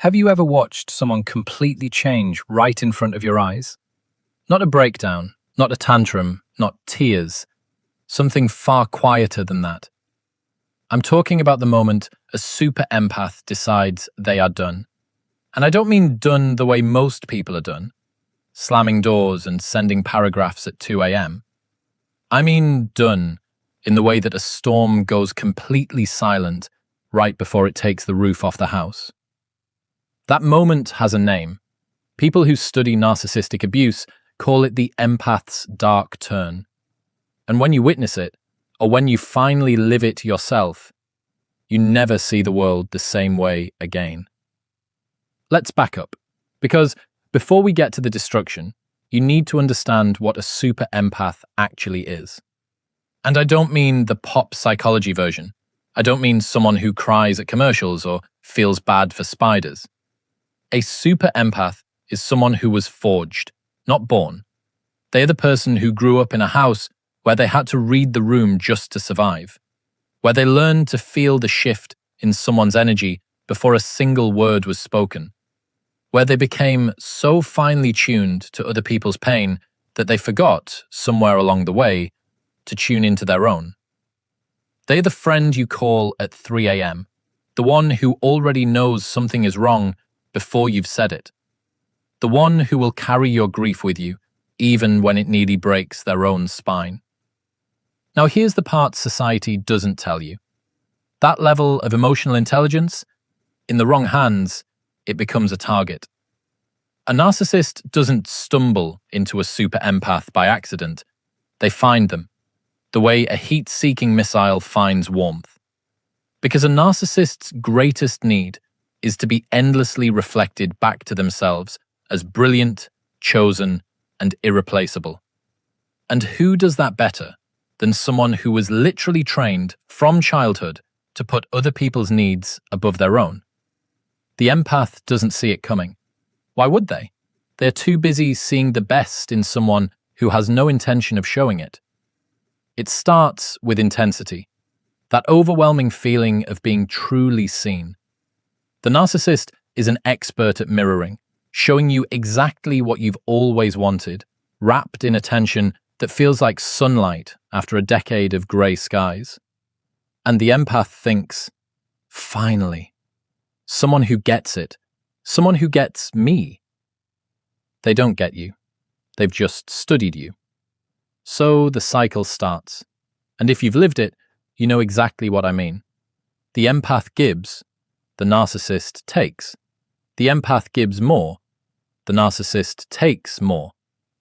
Have you ever watched someone completely change right in front of your eyes? Not a breakdown, not a tantrum, not tears. Something far quieter than that. I'm talking about the moment a super empath decides they are done. And I don't mean done the way most people are done, slamming doors and sending paragraphs at 2 a.m. I mean done in the way that a storm goes completely silent right before it takes the roof off the house. That moment has a name. People who study narcissistic abuse call it the Empath's Dark Turn. And when you witness it, or when you finally live it yourself, you never see the world the same way again. Let's back up, because before we get to the destruction, you need to understand what a super empath actually is. And I don't mean the pop psychology version. I don't mean someone who cries at commercials or feels bad for spiders. A super empath is someone who was forged, not born. They're the person who grew up in a house where they had to read the room just to survive, where they learned to feel the shift in someone's energy before a single word was spoken, where they became so finely tuned to other people's pain that they forgot, somewhere along the way, to tune into their own. They're the friend you call at 3 a.m., the one who already knows something is wrong before you've said it, the one who will carry your grief with you, even when it nearly breaks their own spine. Now here's the part society doesn't tell you. That level of emotional intelligence, in the wrong hands, it becomes a target. A narcissist doesn't stumble into a super empath by accident. They find them, the way a heat-seeking missile finds warmth. Because a narcissist's greatest need is to be endlessly reflected back to themselves as brilliant, chosen, and irreplaceable. And who does that better than someone who was literally trained from childhood to put other people's needs above their own? The empath doesn't see it coming. Why would they? They're too busy seeing the best in someone who has no intention of showing it. It starts with intensity, that overwhelming feeling of being truly seen. The narcissist is an expert at mirroring, showing you exactly what you've always wanted, wrapped in attention that feels like sunlight after a decade of grey skies. And the empath thinks, finally, someone who gets it, someone who gets me. They don't get you. They've just studied you. So the cycle starts. And if you've lived it, you know exactly what I mean. The empath gives, the narcissist takes. The empath gives more, the narcissist takes more,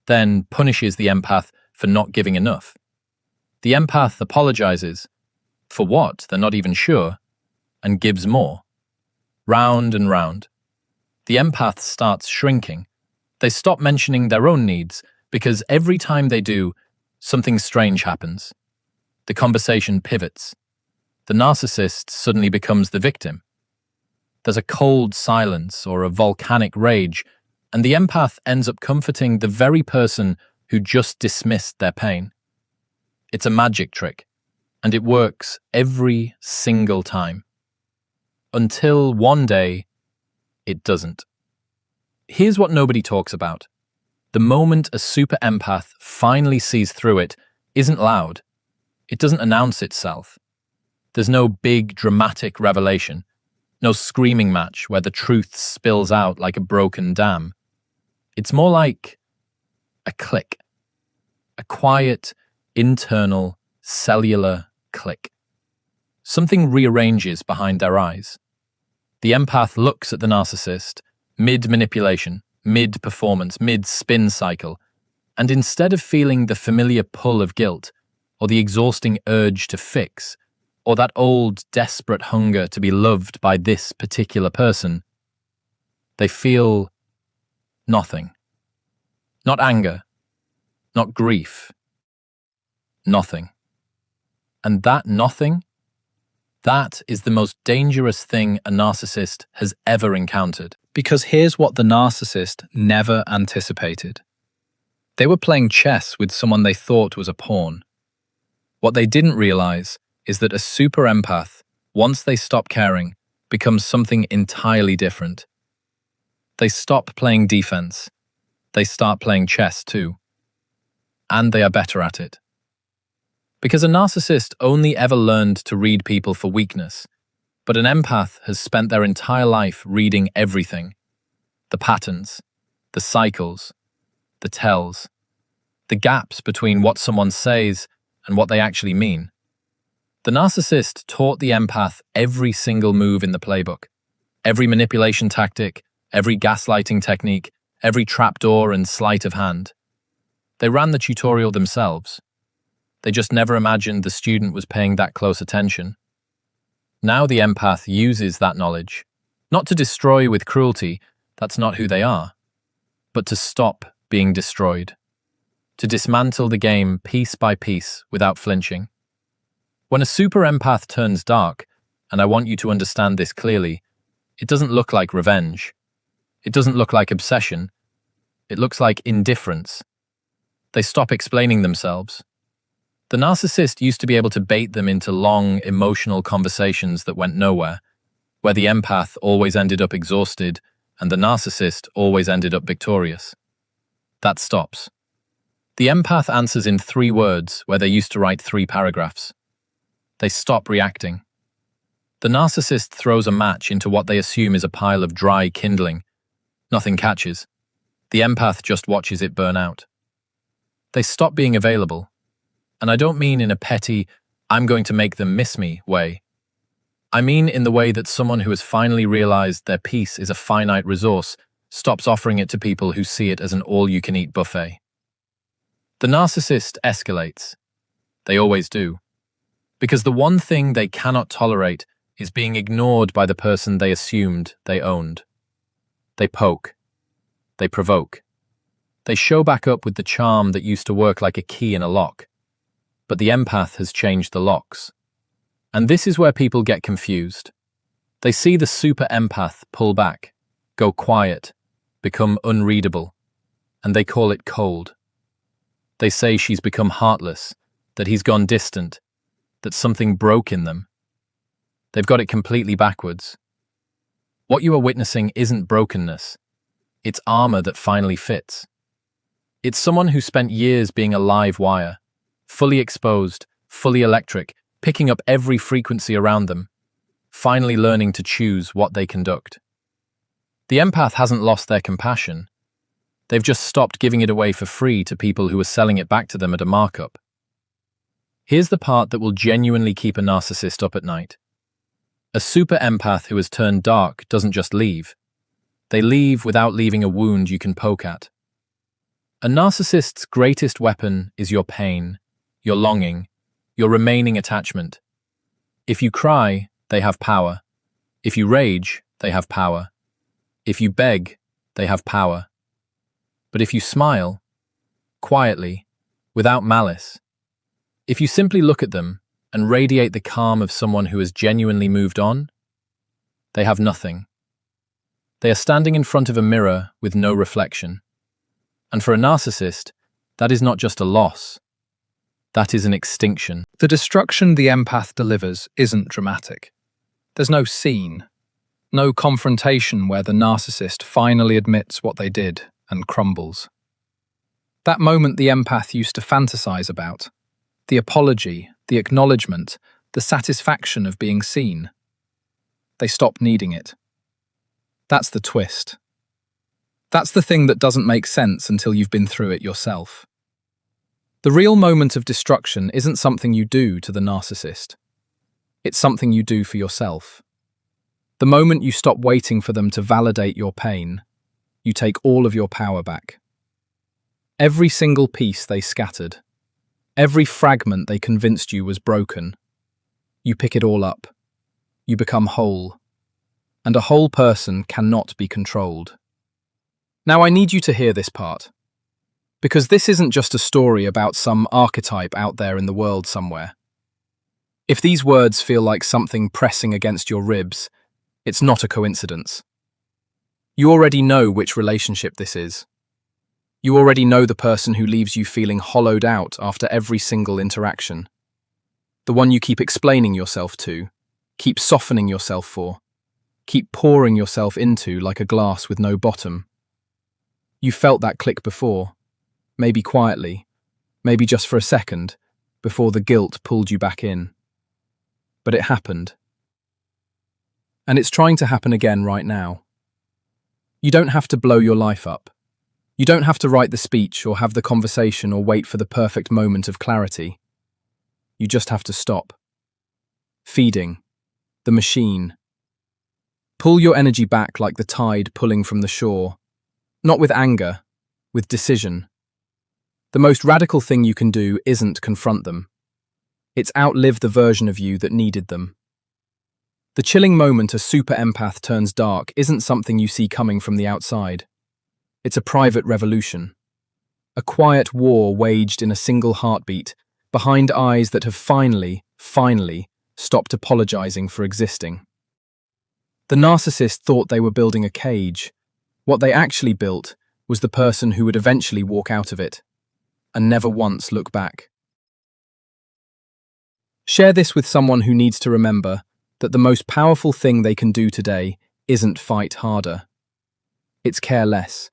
then punishes the empath for not giving enough. The empath apologizes, for what they're not even sure, and gives more. Round and round. The empath starts shrinking. They stop mentioning their own needs because every time they do, something strange happens. The conversation pivots. The narcissist suddenly becomes the victim. There's a cold silence or a volcanic rage, and the empath ends up comforting the very person who just dismissed their pain. It's a magic trick, and it works every single time. Until one day, it doesn't. Here's what nobody talks about. The moment a super empath finally sees through it isn't loud. It doesn't announce itself. There's no big dramatic revelation. No screaming match where the truth spills out like a broken dam. It's more like a click. A quiet, internal, cellular click. Something rearranges behind their eyes. The empath looks at the narcissist, mid-manipulation, mid-performance, mid-spin cycle, and instead of feeling the familiar pull of guilt, or the exhausting urge to fix, or that old, desperate hunger to be loved by this particular person, they feel nothing. Not anger, not grief, nothing. And that nothing, that is the most dangerous thing a narcissist has ever encountered. Because here's what the narcissist never anticipated. They were playing chess with someone they thought was a pawn. What they didn't realize is that a super empath, once they stop caring, becomes something entirely different. They stop playing defense. They start playing chess too. And they are better at it. Because a narcissist only ever learned to read people for weakness, but an empath has spent their entire life reading everything. The patterns, the cycles, the tells, the gaps between what someone says and what they actually mean. The narcissist taught the empath every single move in the playbook, every manipulation tactic, every gaslighting technique, every trapdoor and sleight of hand. They ran the tutorial themselves. They just never imagined the student was paying that close attention. Now the empath uses that knowledge, not to destroy with cruelty, that's not who they are, but to stop being destroyed, to dismantle the game piece by piece without flinching. When a super empath turns dark, and I want you to understand this clearly, it doesn't look like revenge. It doesn't look like obsession. It looks like indifference. They stop explaining themselves. The narcissist used to be able to bait them into long, emotional conversations that went nowhere, where the empath always ended up exhausted and the narcissist always ended up victorious. That stops. The empath answers in 3 words where they used to write 3 paragraphs. They stop reacting. The narcissist throws a match into what they assume is a pile of dry kindling. Nothing catches. The empath just watches it burn out. They stop being available. And I don't mean in a petty, I'm going to make them miss me way. I mean in the way that someone who has finally realized their peace is a finite resource stops offering it to people who see it as an all-you-can-eat buffet. The narcissist escalates. They always do. Because the one thing they cannot tolerate is being ignored by the person they assumed they owned. They poke. They provoke. They show back up with the charm that used to work like a key in a lock. But the empath has changed the locks. And this is where people get confused. They see the super empath pull back, go quiet, become unreadable, and they call it cold. They say she's become heartless, that he's gone distant, that something broke in them. They've got it completely backwards. What you are witnessing isn't brokenness. It's armor that finally fits. It's someone who spent years being a live wire, fully exposed, fully electric, picking up every frequency around them, finally learning to choose what they conduct. The empath hasn't lost their compassion. They've just stopped giving it away for free to people who are selling it back to them at a markup. Here's the part that will genuinely keep a narcissist up at night. A super empath who has turned dark doesn't just leave. They leave without leaving a wound you can poke at. A narcissist's greatest weapon is your pain, your longing, your remaining attachment. If you cry, they have power. If you rage, they have power. If you beg, they have power. But if you smile, quietly, without malice, if you simply look at them and radiate the calm of someone who has genuinely moved on, they have nothing. They are standing in front of a mirror with no reflection. And for a narcissist, that is not just a loss. That is an extinction. The destruction the empath delivers isn't dramatic. There's no scene, no confrontation where the narcissist finally admits what they did and crumbles. That moment the empath used to fantasize about, the apology, the acknowledgement, the satisfaction of being seen. They stop needing it. That's the twist. That's the thing that doesn't make sense until you've been through it yourself. The real moment of destruction isn't something you do to the narcissist. It's something you do for yourself. The moment you stop waiting for them to validate your pain, you take all of your power back. Every single piece they scattered, every fragment they convinced you was broken, you pick it all up. You become whole. And a whole person cannot be controlled. Now I need you to hear this part. Because this isn't just a story about some archetype out there in the world somewhere. If these words feel like something pressing against your ribs, it's not a coincidence. You already know which relationship this is. You already know the person who leaves you feeling hollowed out after every single interaction. The one you keep explaining yourself to, keep softening yourself for, keep pouring yourself into like a glass with no bottom. You felt that click before, maybe quietly, maybe just for a second, before the guilt pulled you back in. But it happened. And it's trying to happen again right now. You don't have to blow your life up. You don't have to write the speech or have the conversation or wait for the perfect moment of clarity. You just have to stop. Feeding. The machine. Pull your energy back like the tide pulling from the shore. Not with anger, with decision. The most radical thing you can do isn't confront them. It's outlive the version of you that needed them. The chilling moment a super empath turns dark isn't something you see coming from the outside. It's a private revolution. A quiet war waged in a single heartbeat, behind eyes that have finally stopped apologizing for existing. The narcissist thought they were building a cage. What they actually built was the person who would eventually walk out of it, and never once look back. Share this with someone who needs to remember that the most powerful thing they can do today isn't fight harder. It's care less,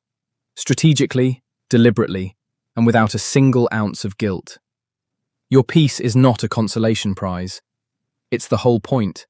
strategically, deliberately, and without a single ounce of guilt. Your peace is not a consolation prize. It's the whole point.